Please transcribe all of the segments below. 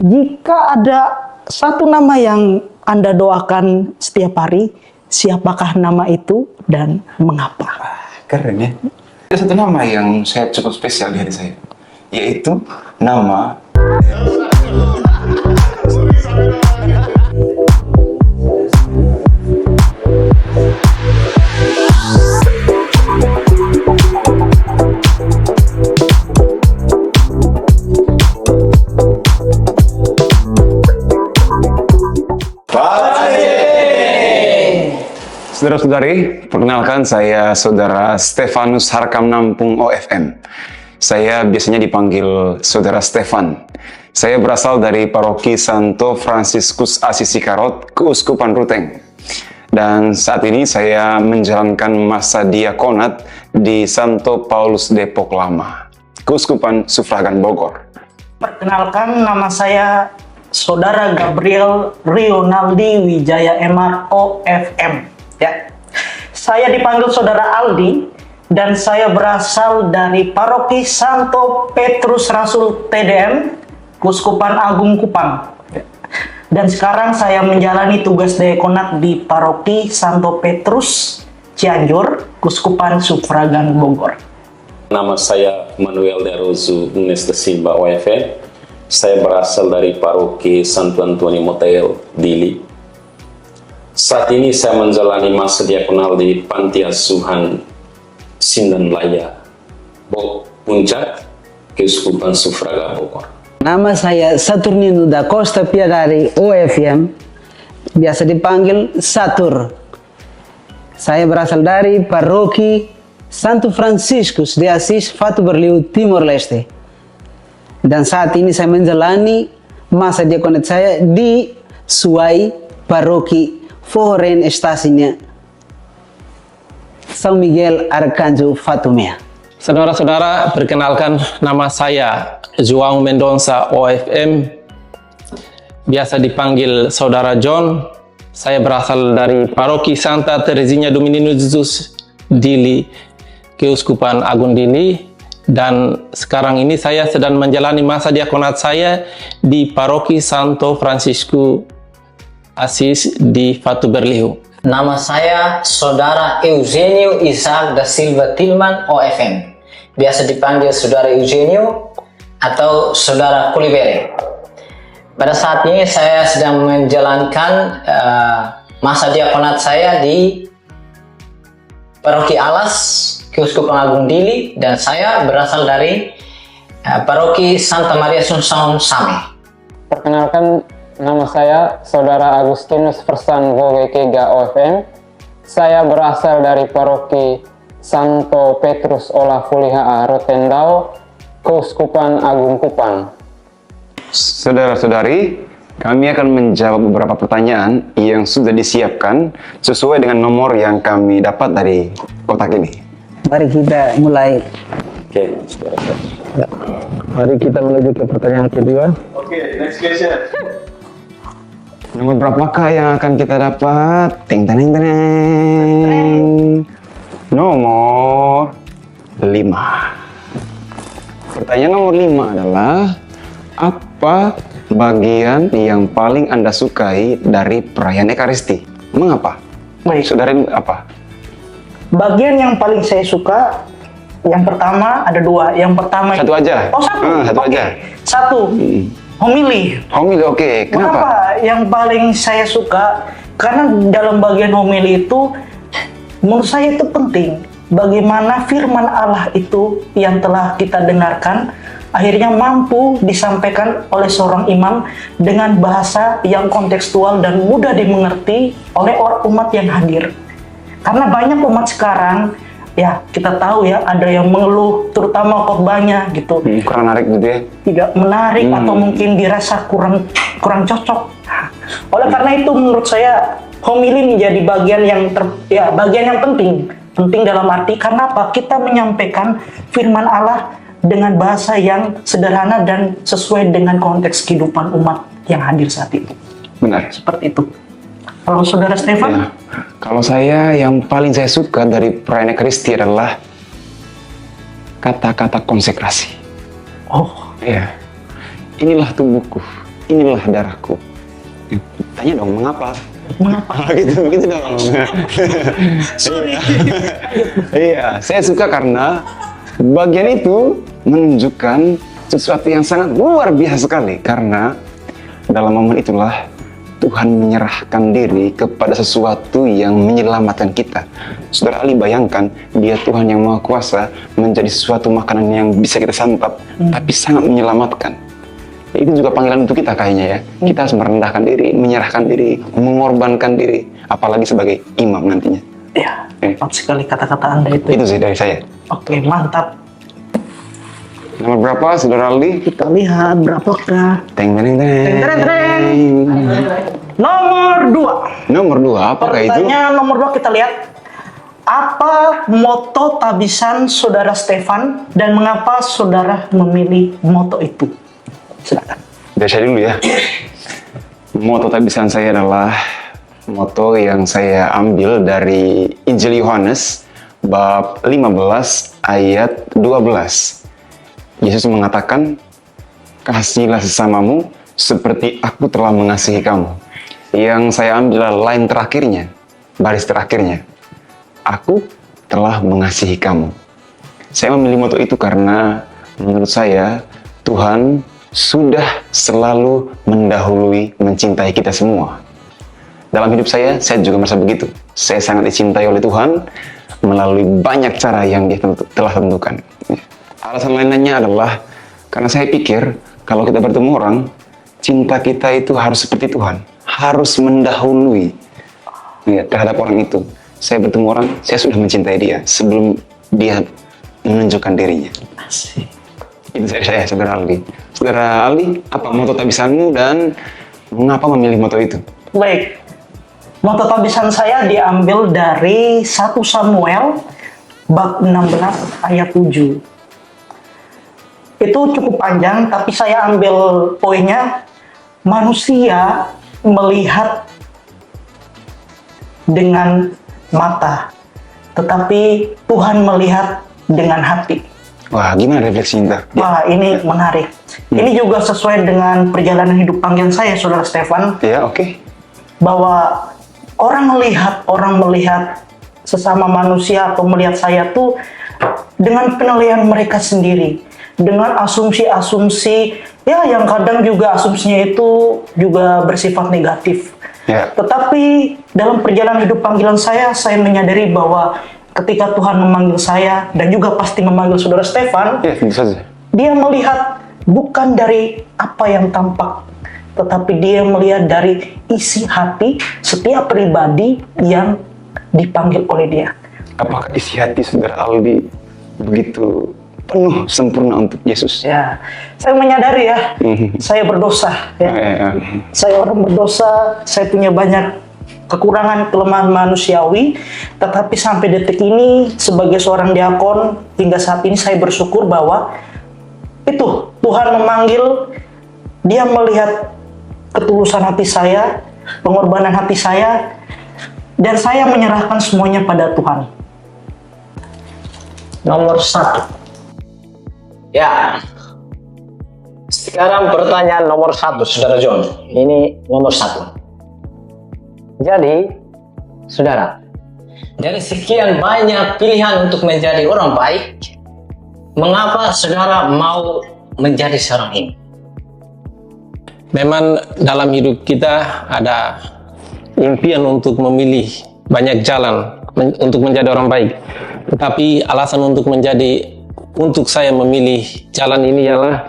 Jika ada satu nama yang Anda doakan setiap hari, siapakah nama itu dan mengapa? Keren ya. Ada satu nama yang saya cukup spesial di hati saya, yaitu nama Saudara-saudari, perkenalkan saya Saudara Stefanus Harkam Nampung OFM. Saya biasanya dipanggil Saudara Stefan. Saya berasal dari Paroki Santo Fransiskus Asisi Karot, Keuskupan Ruteng. Dan saat ini saya menjalankan masa diakonat di Santo Paulus Depok Lama, Keuskupan Sufragan Bogor. Perkenalkan, nama saya Saudara Gabriel Rionaldi Wijaya MR OFM. Ya, saya dipanggil Saudara Aldi dan saya berasal dari Paroki Santo Petrus Rasul TDM, Keuskupan Agung Kupang. Dan sekarang saya menjalani tugas diakonat di Paroki Santo Petrus Cianjur, Keuskupan Sufragan Bogor. Nama saya Manuel Derozu Nunes de Silva OFM. Saya berasal dari Paroki Santo Antonio Motel Dili. Saat ini saya menjalani masa diakonal di Panti Asuhan Sindan Laya, Puncak, Keuskupan Sufraga Bogor. Nama saya Saturnino da Costa Piadari OFM, biasa dipanggil Satur. Saya berasal dari Paroki Santo Franciscus de Assis, Fatu Berliu, Timor Leste. Dan saat ini saya menjalani masa diakonat saya di Suai, Paroki Foren Estasinya São Miguel Arcanjo Fatumea. Saudara-saudara, perkenalkan nama saya João Mendonça OFM, biasa dipanggil Saudara John. Saya berasal dari Paroki Santa Teresinha Dominicus Dili, Keuskupan Agung Dili, dan sekarang ini saya sedang menjalani masa diakonat saya di Paroki Santo Francisco Asis di Fatu Berliu. Nama saya Saudara Eugenio Isaac da Silva Tilman OFM. Biasa dipanggil Saudara Eugenio atau Saudara Kulibere. Pada saat ini saya sedang menjalankan masa diakonat saya di Paroki Alas, Keuskupan Agung Dili, dan saya berasal dari Paroki Santa Maria Sunsang Same. Perkenalkan, nama saya Saudara Agustinus Versan Vogekega OFM. Saya berasal dari Paroki Santo Petrus Ola Fuliha Rotendao, Keuskupan Agung Kupang. Saudara-saudari, kami akan menjawab beberapa pertanyaan yang sudah disiapkan sesuai dengan nomor yang kami dapat dari kotak ini. Mari kita mulai. Oke, saudara-saudara. Ya. Mari kita menuju ke pertanyaan kedua. Oke, next question. Nomor berapakah yang akan kita dapat? Ting teng teng. Nomor 5. Pertanyaan nomor 5 adalah, apa bagian yang paling Anda sukai dari perayaan Ekaristi? Mengapa? Baik. Saudara, apa? Bagian yang paling saya suka, yang pertama ada dua. Yang pertama Satu aja. Oh, satu. Satu Oke. aja. Satu. Homili. Homili, oke. Kenapa? Kenapa? Yang paling saya suka karena dalam bagian homili itu menurut saya itu penting. Bagaimana firman Allah itu yang telah kita dengarkan akhirnya mampu disampaikan oleh seorang imam dengan bahasa yang kontekstual dan mudah dimengerti oleh umat yang hadir. Karena banyak umat sekarang, ya kita tahu ya, ada yang mengeluh, terutama khotbahnya gitu. Kurang menarik gitu ya? Tidak menarik atau mungkin dirasa kurang cocok. Oleh karena itu menurut saya homili menjadi bagian yang penting dalam arti karena apa? Kita menyampaikan firman Allah dengan bahasa yang sederhana dan sesuai dengan konteks kehidupan umat yang hadir saat itu. Benar. Seperti itu. Kalau Saudara Stefan? Ya, kalau saya yang paling saya suka dari perayaan Ekaristi adalah kata-kata konsekrasi. Oh, Ya, inilah tubuhku inilah darahku. Tanya dong, mengapa? Gitu dong. Iya, saya suka karena bagian itu menunjukkan sesuatu yang sangat luar biasa sekali. Karena dalam momen itulah Tuhan menyerahkan diri kepada sesuatu yang menyelamatkan kita. Saudara Ali bayangkan, dia Tuhan yang Maha Kuasa menjadi sesuatu makanan yang bisa kita santap, tapi sangat menyelamatkan. Itu juga panggilan untuk kita kayaknya ya. Kita harus merendahkan diri, menyerahkan diri, mengorbankan diri, apalagi sebagai imam nantinya. Ya, tepat sekali kata-kata Anda itu. Itu sih dari saya. Oke, mantap. Nomor berapa, Saudara Ali? Kita lihat berapakah. Teng teng teng. Nomor 2. Nomor 2, apakah itu? Pertanyaan nomor 2 kita lihat. Apa moto tabisan Saudara Stefan dan mengapa Saudara memilih moto itu? Silakan. Dari saya dulu ya. Moto tabisan saya adalah moto yang saya ambil dari Injil Yohanes bab 15 ayat 12. Yesus mengatakan, "Kasihilah sesamamu seperti aku telah mengasihi kamu." Yang saya ambil adalah line terakhirnya, baris terakhirnya. Aku telah mengasihi kamu. Saya memilih moto itu karena menurut saya Tuhan sudah selalu mendahului mencintai kita semua. Dalam hidup saya juga merasa begitu. Saya sangat dicintai oleh Tuhan melalui banyak cara yang Dia telah tentukan. Alasan lainnya adalah karena saya pikir kalau kita bertemu orang, cinta kita itu harus seperti Tuhan, harus mendahului ya, terhadap orang itu. Saya bertemu orang, saya sudah mencintai dia sebelum dia menunjukkan dirinya. Asik. Itu dari saya, Saudara Ali. Saudara Ali, apa moto tabisanmu dan mengapa memilih moto itu? Baik. Moto tabisan saya diambil dari 1 Samuel bab 16 ayat 7. Itu cukup panjang, tapi saya ambil poinnya. Manusia melihat dengan mata, tetapi Tuhan melihat dengan hati. Wah, gimana refleksi Inta? Wah, ini menarik. Ini juga sesuai dengan perjalanan hidup panggilan saya, Saudara Stefan. Ya, oke. Bahwa orang melihat sesama manusia atau melihat saya tuh dengan penilaian mereka sendiri, dengan asumsi-asumsi ya yang kadang juga asumsinya itu juga bersifat negatif. Ya. Tetapi dalam perjalanan hidup panggilan saya menyadari bahwa ketika Tuhan memanggil saya dan juga pasti memanggil Saudara Stefan, Ya, tentu saja. Dia melihat bukan dari apa yang tampak, tetapi Dia melihat dari isi hati setiap pribadi yang dipanggil oleh Dia. Apakah isi hati Saudara Aldi begitu penuh sempurna untuk Yesus? Ya, saya menyadari ya, saya berdosa. Ya. Saya orang berdosa, saya punya banyak kekurangan, kelemahan manusiawi, tetapi sampai detik ini sebagai seorang diakon hingga saat ini saya bersyukur bahwa itu Tuhan memanggil, Dia melihat ketulusan hati saya, pengorbanan hati saya, dan saya menyerahkan semuanya pada Tuhan. Nomor 1. Ya. Sekarang pertanyaan nomor 1, Saudara John. Ini nomor 1. Jadi, Saudara, dari sekian banyak pilihan untuk menjadi orang baik, mengapa Saudara mau menjadi seorang ini? Memang dalam hidup kita ada impian untuk memilih banyak jalan untuk menjadi orang baik. Tetapi alasan untuk saya memilih jalan ini ialah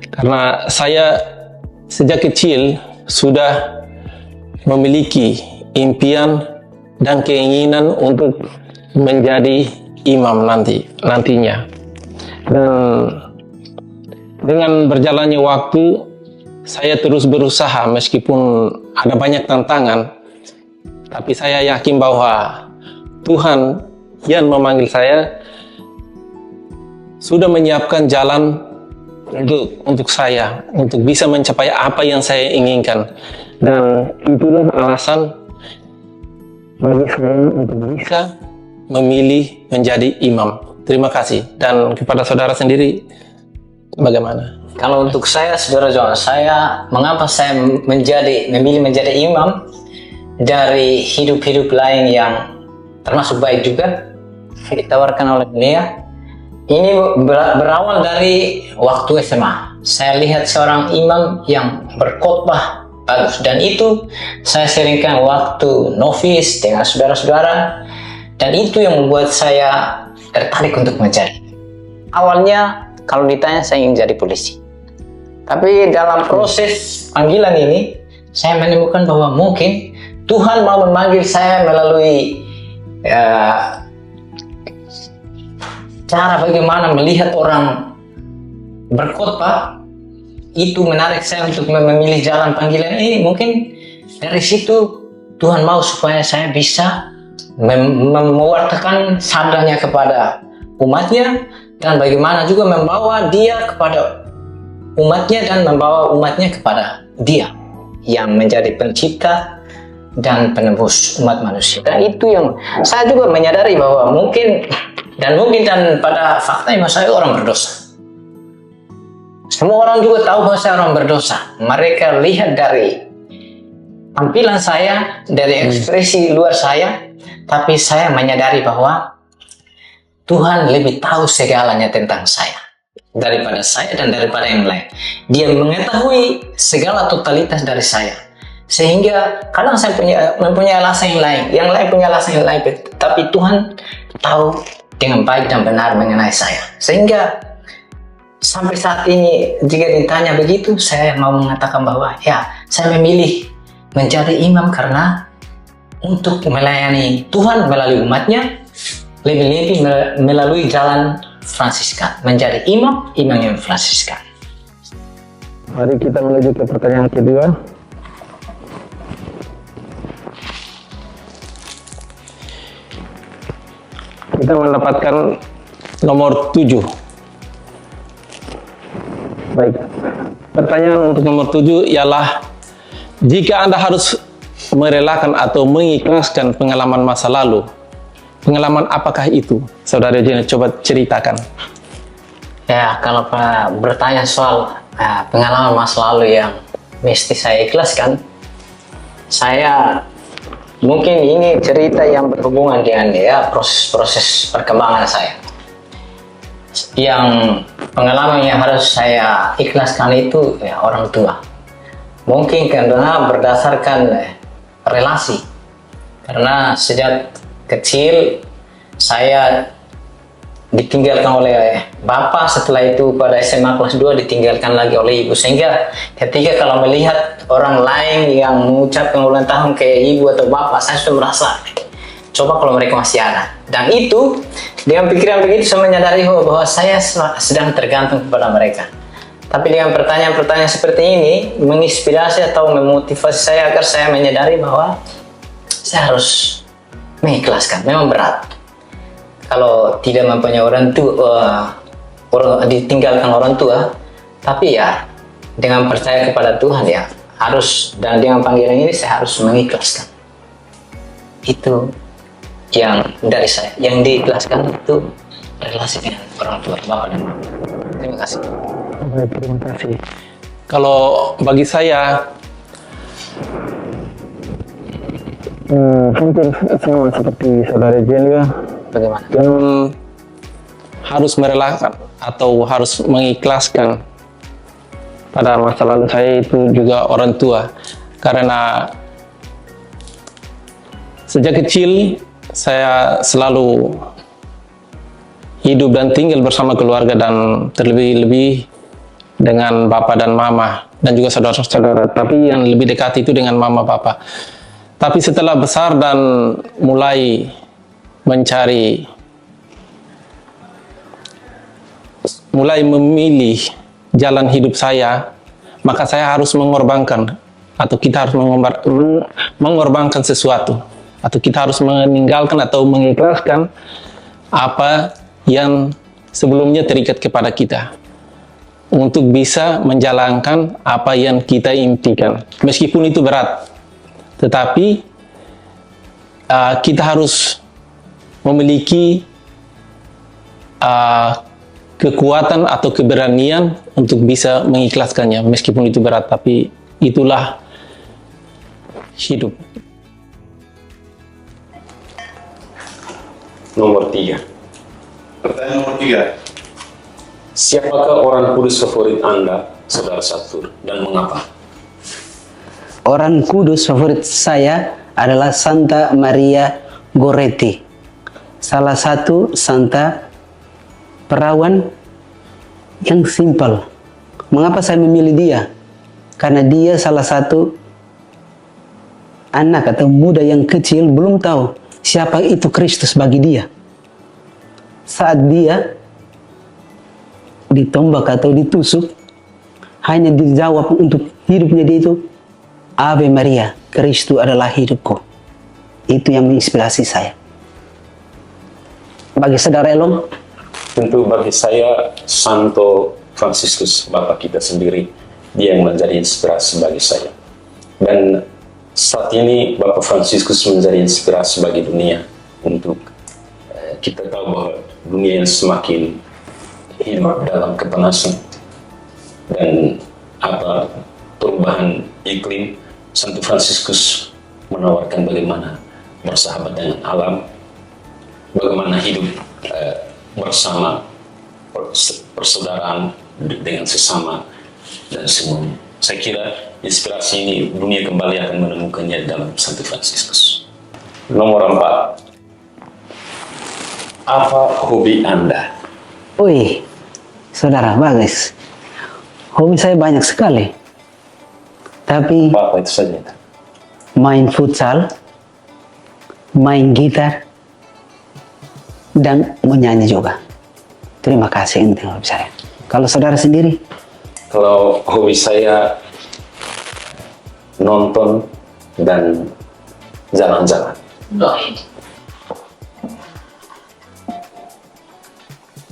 karena saya sejak kecil sudah memiliki impian dan keinginan untuk menjadi imam nantinya. Dan dengan berjalannya waktu, saya terus berusaha meskipun ada banyak tantangan, tapi saya yakin bahwa Tuhan yang memanggil saya sudah menyiapkan jalan untuk saya, untuk bisa mencapai apa yang saya inginkan. Dan itulah alasan bagi saya untuk bisa memilih menjadi imam. Terima kasih. Dan kepada saudara sendiri, bagaimana? Kalau untuk saya, Saudara John, mengapa saya memilih menjadi imam dari hidup-hidup lain yang termasuk baik juga ditawarkan oleh dunia. Ini berawal dari waktu SMA. Saya lihat seorang imam yang berkhotbah bagus, dan itu saya seringkan waktu novis dengan saudara-saudara, dan itu yang membuat saya tertarik untuk menjadi. Awalnya kalau ditanya saya ingin jadi polisi, tapi dalam proses panggilan ini saya menemukan bahwa mungkin Tuhan mau memanggil saya melalui cara bagaimana melihat orang berkhotbah. Itu menarik saya untuk memilih jalan panggilan ini. Mungkin dari situ Tuhan mau supaya saya bisa mewartakan sabdanya kepada umatnya, dan bagaimana juga membawa dia kepada umatnya dan membawa umatnya kepada dia yang menjadi pencipta dan penebus umat manusia. Dan itu yang saya juga menyadari bahwa mungkin pada faktanya saya orang berdosa. Semua orang juga tahu bahwa saya orang berdosa. Mereka lihat dari tampilan saya, dari ekspresi luar saya, tapi saya menyadari bahwa Tuhan lebih tahu segalanya tentang saya daripada saya dan daripada yang lain. Dia mengetahui segala totalitas dari saya, sehingga kadang saya mempunyai alasan yang lain punya alasan yang lain, tapi Tuhan tahu dengan baik dan benar mengenai saya. Sehingga sampai saat ini jika ditanya begitu, saya mau mengatakan bahwa ya, saya memilih menjadi imam karena untuk melayani Tuhan melalui umatnya, lebih-lebih melalui jalan Fransiskan, menjadi imam yang Fransiskan. Mari kita menuju ke pertanyaan kedua. Kita mendapatkan nomor 7. Baik, pertanyaan untuk nomor 7 ialah, jika Anda harus merelakan atau mengikhlaskan pengalaman masa lalu, pengalaman apakah itu? Saudara Jenny, coba ceritakan. Ya, kalau bertanya soal pengalaman masa lalu yang mesti saya ikhlaskan, saya mungkin ini cerita yang berhubungan dengan proses perkembangan saya. Yang pengalaman yang harus saya ikhlaskan itu orang tua. Mungkin karena berdasarkan relasi. Karena sejak kecil saya ditinggalkan oleh bapak, setelah itu pada SMA kelas 2 ditinggalkan lagi oleh ibu, sehingga ketika kalau melihat orang lain yang mengucapkan ulang tahun kayak ibu atau bapak, saya sudah merasa coba kalau mereka masih ada. Dan itu dengan pikiran begitu saya menyadari bahwa saya sedang tergantung kepada mereka. Tapi dengan pertanyaan-pertanyaan seperti ini menginspirasi atau memotivasi saya agar saya menyadari bahwa saya harus mengikhlaskan. Memang berat kalau tidak mempunyai orang tua, ditinggalkan orang tua, tapi ya dengan percaya kepada Tuhan ya harus, dan dengan panggilan ini saya harus mengikhlaskan. Itu yang dari saya, yang diikhlaskan itu relasi dengan orang tua, bapak dan mama. Terima kasih. Baik, terima kasih. Kalau bagi saya, mungkin sama seperti saudara Jenny, Bagaimana? yang harus merelakan atau harus mengikhlaskan pada masa lalu saya itu juga orang tua, karena sejak kecil saya selalu hidup dan tinggal bersama keluarga, dan terlebih-lebih dengan bapak dan mama dan juga saudara-saudara, tapi yang lebih dekat itu dengan mama papa. Tapi setelah besar dan mulai memilih jalan hidup saya, maka saya harus mengorbankan, atau kita harus mengorbankan sesuatu, atau kita harus meninggalkan atau mengikhlaskan apa yang sebelumnya terikat kepada kita untuk bisa menjalankan apa yang kita impikan. Meskipun itu berat, tetapi kita harus memiliki kekuatan atau keberanian untuk bisa mengikhlaskannya meskipun itu berat, tapi itulah hidup. Nomor 3. Pertanyaan nomor 3. Siapakah orang kudus favorit Anda, Saudara Satur, dan mengapa? Orang kudus favorit saya adalah Santa Maria Goretti. Salah satu santa perawan yang simpel. Mengapa saya memilih dia? Karena dia salah satu anak atau muda yang kecil belum tahu siapa itu Kristus bagi dia. Saat dia ditombak atau ditusuk, hanya dijawab untuk hidupnya dia itu, Ave Maria, Kristus adalah hidupku. Itu yang menginspirasi saya. Bagi saudara Elong, Tentu bagi saya, Santo Fransiskus, Bapak kita sendiri, dia yang menjadi inspirasi bagi saya. Dan saat ini Bapak Fransiskus menjadi inspirasi bagi dunia untuk kita tahu bahwa dunia yang semakin hidup dalam kepanasan dan perubahan iklim. Santo Fransiskus menawarkan bagaimana bersahabat dengan alam, bagaimana hidup bersama, persaudaraan dengan sesama dan semuanya. Saya kira inspirasi ini dunia kembali akan menemukannya dalam Santo Fransiskus. Nomor 4. Apa hobi Anda? wih, saudara bagus. Hobi saya banyak sekali. Tapi Apa itu saja? main futsal, main gitar, dan menyanyi juga. Terima kasih, itu hobi saya. Kalau saudara sendiri? Kalau hobi saya nonton dan jalan-jalan.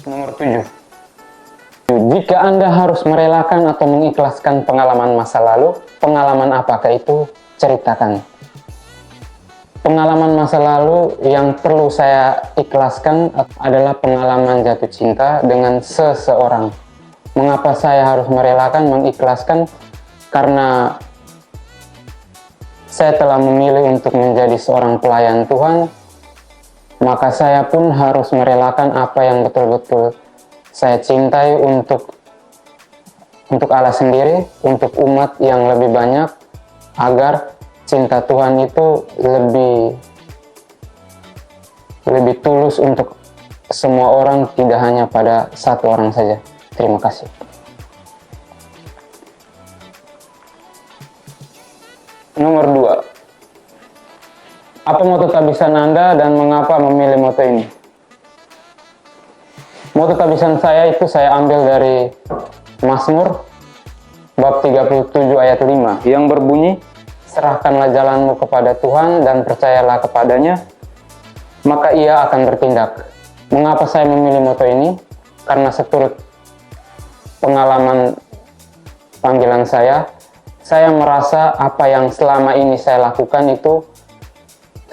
Nomor 7. Jika Anda harus merelakan atau mengikhlaskan pengalaman masa lalu, pengalaman apakah itu? Ceritakan. Pengalaman masa lalu yang perlu saya ikhlaskan adalah pengalaman jatuh cinta dengan seseorang. Mengapa saya harus merelakan, mengikhlaskan? Karena saya telah memilih untuk menjadi seorang pelayan Tuhan, maka saya pun harus merelakan apa yang betul-betul saya cintai untuk Allah sendiri, untuk umat yang lebih banyak, agar cinta Tuhan itu lebih tulus untuk semua orang, tidak hanya pada satu orang saja. Terima kasih. Nomor 2. Apa moto tabisan Anda dan mengapa memilih moto ini? Moto tabisan saya itu saya ambil dari Mazmur bab 37 ayat 5 yang berbunyi, serahkanlah jalanmu kepada Tuhan dan percayalah kepadanya, maka ia akan bertindak. Mengapa saya memilih moto ini? Karena seturut pengalaman panggilan saya merasa apa yang selama ini saya lakukan itu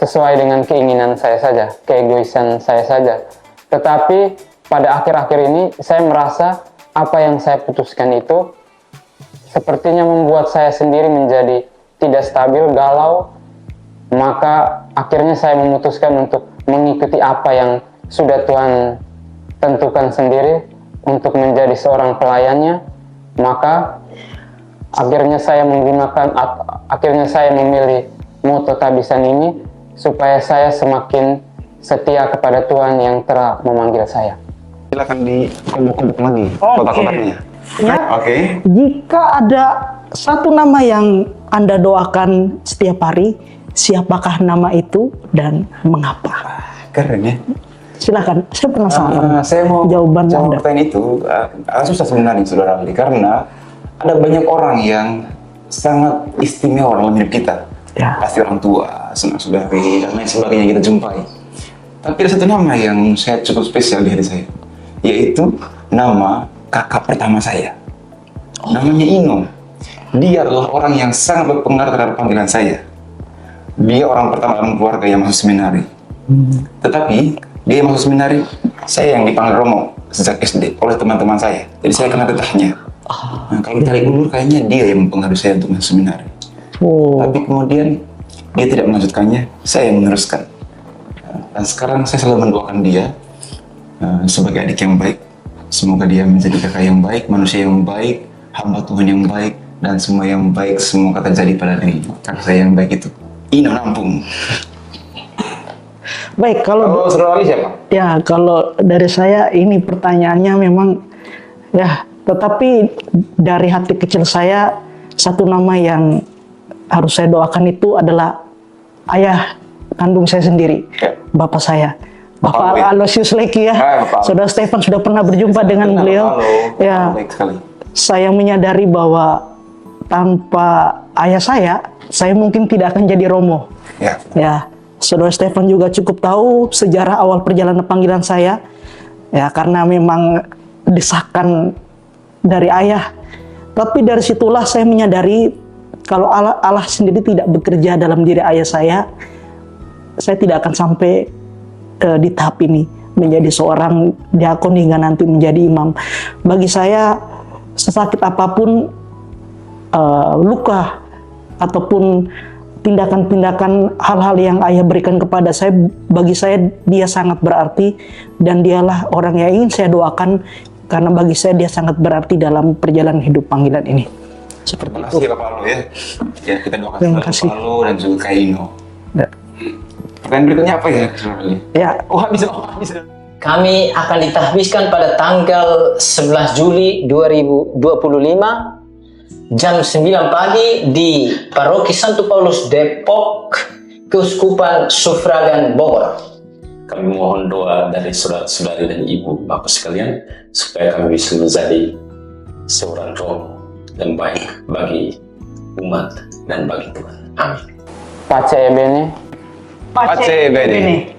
sesuai dengan keinginan saya saja, keegoisan saya saja. Tetapi pada akhir-akhir ini saya merasa apa yang saya putuskan itu sepertinya membuat saya sendiri menjadi tidak stabil, galau. Maka akhirnya saya memutuskan untuk mengikuti apa yang sudah Tuhan tentukan sendiri untuk menjadi seorang pelayannya. Maka akhirnya saya memilih moto tabisan ini supaya saya semakin setia kepada Tuhan yang telah memanggil saya. Silakan di kelompok lagi kotak-kotaknya. Ya, Oke. jika ada satu nama yang Anda doakan setiap hari, siapakah nama itu dan mengapa? Keren ya. Silakan, saya penasaran. Saya mau jawaban jawab Anda. pertanyaan itu agak susah sebenarnya, Saudara Ali, karena ada banyak orang yang sangat istimewa dalam hidup kita. Ya. Pasti orang tua, saudari, dan lain sebagainya kita jumpai. Tapi ada satu nama yang saya cukup spesial di hati saya, yaitu nama kakak pertama saya. Namanya Ino. Dia adalah orang yang sangat berpengaruh terhadap panggilan saya. Dia orang pertama dalam keluarga yang masuk seminari. Tetapi dia masuk seminari, saya yang dipanggil Romo. sejak SD oleh teman-teman saya. Jadi saya kena getahnya. Nah, kalau tarik ulur kayaknya dia yang mempengaruhi saya untuk masuk seminari. Tapi kemudian dia tidak melanjutkannya, saya yang meneruskan. Dan sekarang saya selalu mendoakan dia sebagai adik yang baik. Semoga dia menjadi kakak yang baik, manusia yang baik, hamba Tuhan yang baik, dan semua yang baik semoga terjadi pada diri kakak saya yang baik itu. Ino Nampung. Baik, kalau Saudara Ali siapa? ya kalau dari saya ini pertanyaannya memang ya, tetapi dari hati kecil saya satu nama yang harus saya doakan itu adalah ayah kandung saya sendiri, bapak saya. Bapak Bapak Aloysius Leki ya. Bapak. Saudara Stefan sudah pernah berjumpa dengan beliau. Halo. Ya, Baik sekali. saya menyadari bahwa tanpa ayah saya mungkin tidak akan jadi Romo. Ya. Ya, Saudara Stefan juga cukup tahu sejarah awal perjalanan panggilan saya. Ya, karena memang desakan dari ayah. Tapi dari situlah saya menyadari kalau Allah sendiri tidak bekerja dalam diri ayah saya tidak akan sampai di tahap ini menjadi seorang diakon hingga nanti menjadi imam. Bagi saya sesakit apapun luka ataupun tindakan-tindakan hal-hal yang ayah berikan kepada saya, bagi saya dia sangat berarti dan dialah orang yang ingin saya doakan karena bagi saya dia sangat berarti dalam perjalanan hidup panggilan ini. Seperti Terima itu. kasih Bapak Alo ya. Ya, kita doakan Terima selalu kasih. Bapak Alo dan juga Kak Ino. Ya. Pertanyaan berikutnya apa ya, Saudara Ali? Ya, Bisa. Kami akan ditahbiskan pada tanggal 11 Juli 2025 jam 9 pagi di Paroki Santo Paulus Depok, Keuskupan Suffragan Bogor. Kami mohon doa dari saudara-saudari dan ibu bapak sekalian supaya kami bisa menjadi seorang roh dan baik bagi umat dan bagi Tuhan. Amin. Pace Bene. Pace Bene.